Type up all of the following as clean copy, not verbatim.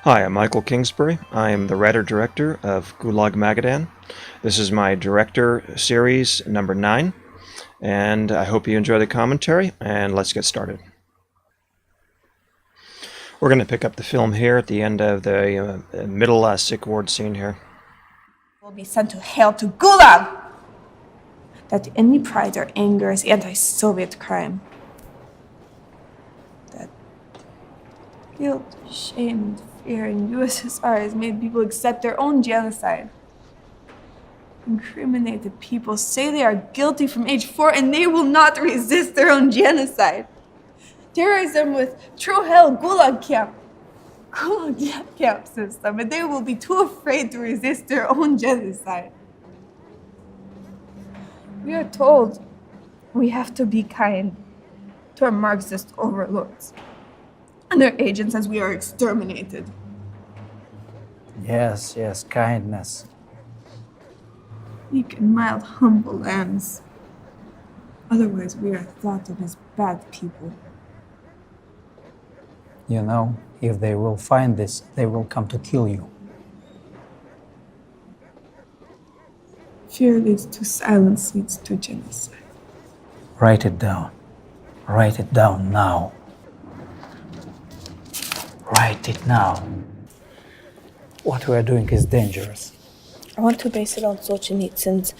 Hi, I'm Michael Kingsbury. I am the writer-director of Gulag MAGADAN. This is my director series number 9, and I hope you enjoy the commentary, and let's get started. We're going to pick up the film here at the end of the middle sick ward scene here. Will be sent to hell to Gulag! That any pride or anger is anti-Soviet crime. That guilt, shame, and fear in USSR has made people accept their own genocide. Incriminated people say they are guilty from age 4 and they will not resist their own genocide. Terrorize them with true hell Gulag camp system, and they will be too afraid to resist their own genocide. We are told we have to be kind to our Marxist overlords and their agents as we are exterminated. Yes, kindness. Meek and mild, humble lambs. Otherwise, we are thought of as bad people. You know, if they will find this, they will come to kill you. Fear leads to silence, leads to genocide. Write it down. Write it down now. Write it now. What we are doing is dangerous. I want to base it on Solzhenitsyn's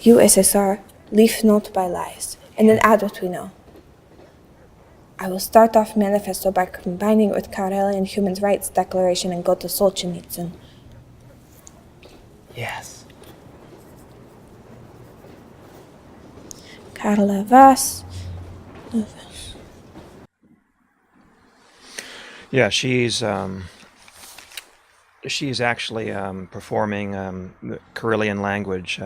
USSR Leaf Note by Lies, and then add what we know. I will start off manifesto by combining it with Karelian Human Rights Declaration and go to Solzhenitsyn. Yes. Karla Vas. Yeah, she's actually performing Karelian language.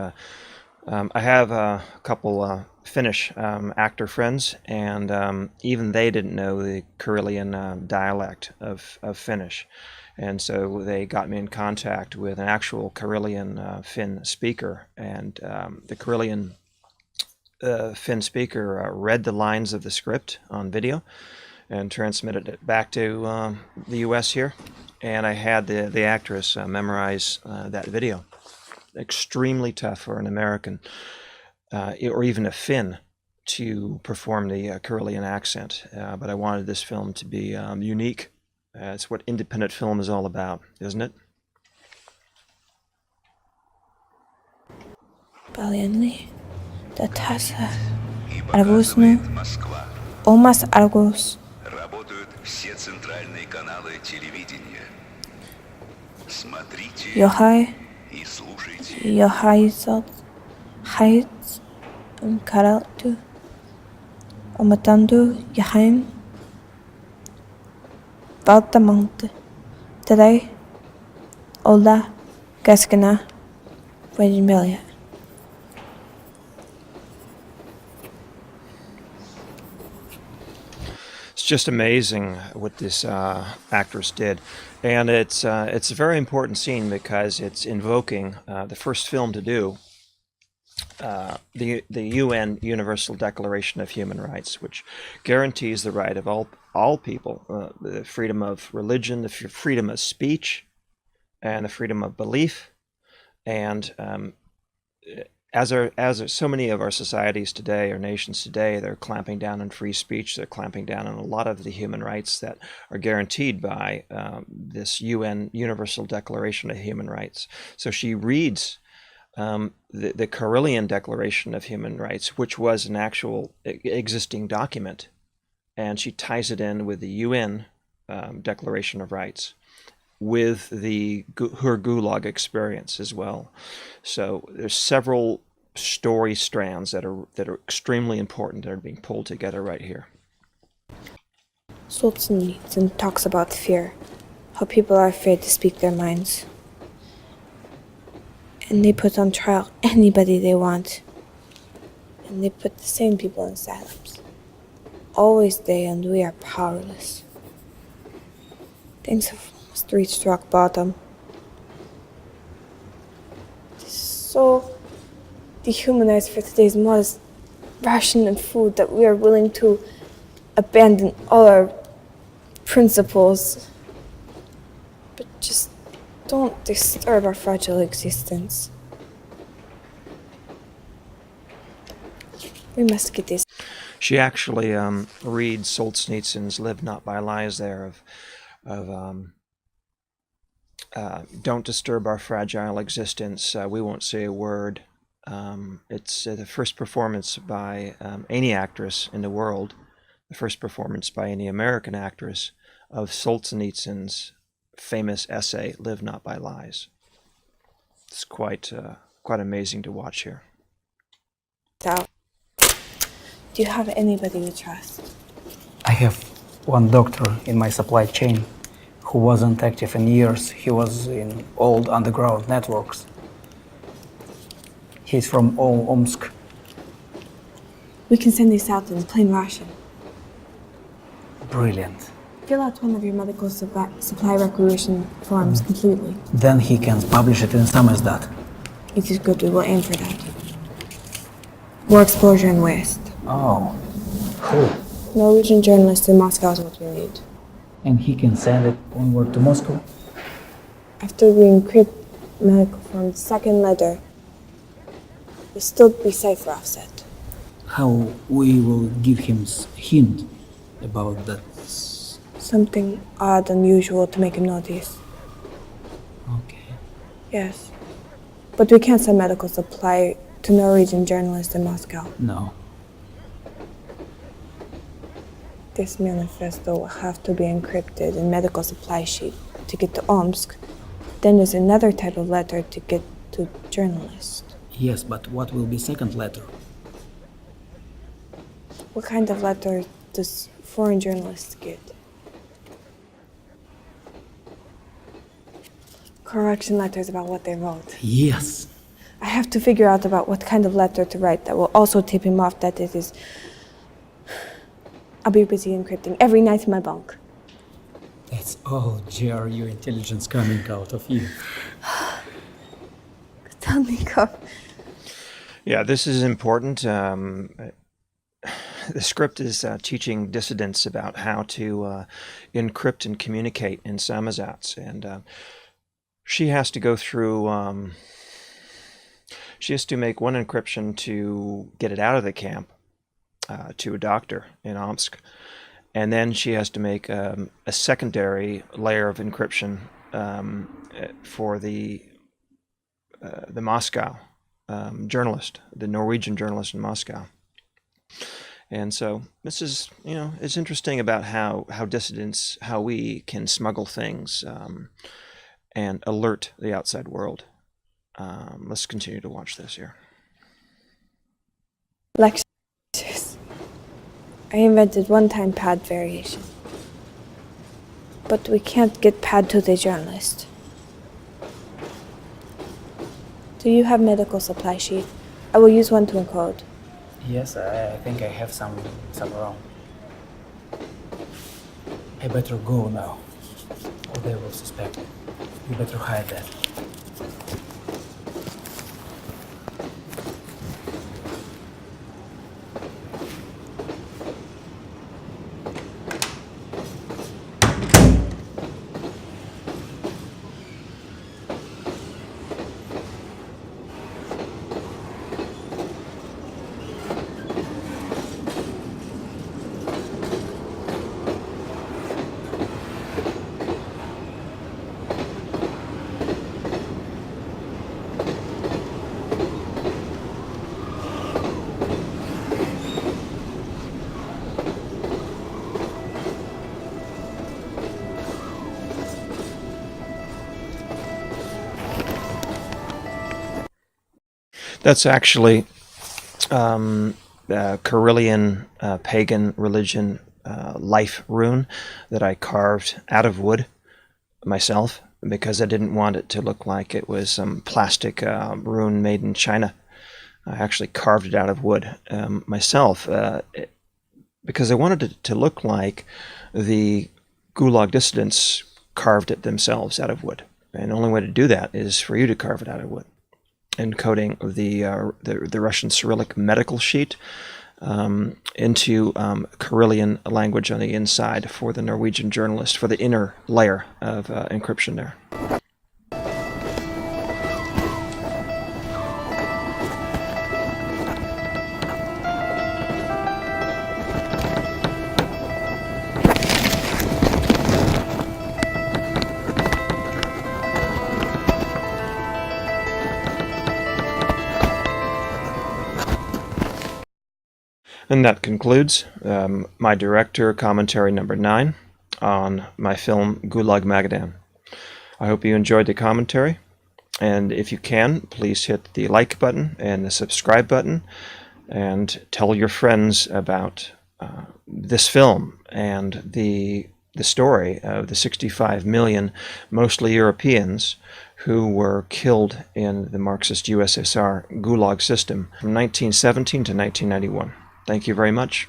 I have a couple Finnish actor friends, and even they didn't know the Karelian dialect of Finnish. And so they got me in contact with an actual Karelian Finn speaker, and the Karelian Finn speaker read the lines of the script on video and transmitted it back to the US here, and I had the actress memorize that video. Extremely tough for an American or even a Finn to perform the Karelian accent, but I wanted this film to be unique. It's what independent film is all about, isn't it? Balianli, Tatasa, Argusnu, Omas Argus. Работают все центральные каналы телевидения. Смотрите Yohai, и слушайте. Yohaizot, Heiz, Karaltu, Omatandu, Yahaim, Valtamont, Today, Ola, Gaskana, Wajimbelia. It's just amazing what this actress did, and it's a very important scene because it's invoking the first film to do the UN Universal Declaration of Human Rights, which guarantees the right of all people, the freedom of religion, the freedom of speech, and the freedom of belief. And as so many of our societies today, our nations today, they're clamping down on free speech. They're clamping down on a lot of the human rights that are guaranteed by this UN Universal Declaration of Human Rights. So she reads the Karelian Declaration of Human Rights, which was an actual existing document, and she ties it in with the UN Declaration of Rights, with her Gulag experience as well. So there's several story strands that are extremely important that are being pulled together right here. Solzhenitsyn talks about fear, how people are afraid to speak their minds. And they put on trial anybody they want. And they put the same people in asylums. Always they, and we are powerless. Things have almost reached rock bottom. It is so dehumanized for today's modest ration and food that we are willing to abandon all our principles Just don't disturb our fragile existence. We must get this. She actually reads Solzhenitsyn's "Live Not by Lies" there don't disturb our fragile existence. We won't say a word. It's the first performance by any actress in the world, the first performance by any American actress of Solzhenitsyn's famous essay "Live Not by Lies." It's quite amazing to watch here. Out. Do you have anybody you trust? I have one doctor in my supply chain who wasn't active in years. He was in old underground networks. He's from Omsk. We can send this out in plain Russian. Brilliant. Fill out one of your medical supply requisition forms completely. Then he can publish it in Samizdat. It is good. We will aim for that. More exposure in West. Oh, cool. Norwegian journalist in Moscow is what we need. And he can send it onward to Moscow? After we encrypt medical form, the second letter will still be cipher offset. How we will give him hint about that? Something odd, unusual to make him notice. Okay. Yes. But we can't send medical supply to Norwegian journalists in Moscow. No. This manifesto will have to be encrypted in medical supply sheet to get to Omsk. Then there's another type of letter to get to journalists. Yes, but what will be second letter? What kind of letter does foreign journalists get? Correction letters about what they wrote. Yes. I have to figure out about what kind of letter to write that will also tip him off that it is... I'll be busy encrypting every night in my bunk. That's all GRU intelligence coming out of you. Tell me, Cup. Yeah, this is important. The script is teaching dissidents about how to encrypt and communicate in samizats, and she has to go through. She has to make one encryption to get it out of the camp to a doctor in Omsk, and then she has to make a secondary layer of encryption for the Moscow journalist, the Norwegian journalist in Moscow. And so this is, it's interesting about how dissidents, how we can smuggle things and alert the outside world. Let's continue to watch this here. Lectures. I invented one-time pad variation. But we can't get pad to the journalist. Do you have medical supply sheet? I will use one to encode. Yes, I think I have some around. I better go now, or they will suspect. You better hide that. That's actually Carillion pagan religion life rune that I carved out of wood myself because I didn't want it to look like it was some plastic rune made in China. I actually carved it out of wood myself because I wanted it to look like the Gulag dissidents carved it themselves out of wood. And the only way to do that is for you to carve it out of wood. Encoding the Russian Cyrillic medical sheet into Karelian language on the inside for the Norwegian journalist, for the inner layer of encryption there. And that concludes my director commentary number 9 on my film Gulag MAGADAN. I hope you enjoyed the commentary, and if you can, please hit the like button and the subscribe button, and tell your friends about this film and the story of the 65 million, mostly Europeans, who were killed in the Marxist USSR Gulag system from 1917 to 1991. Thank you very much.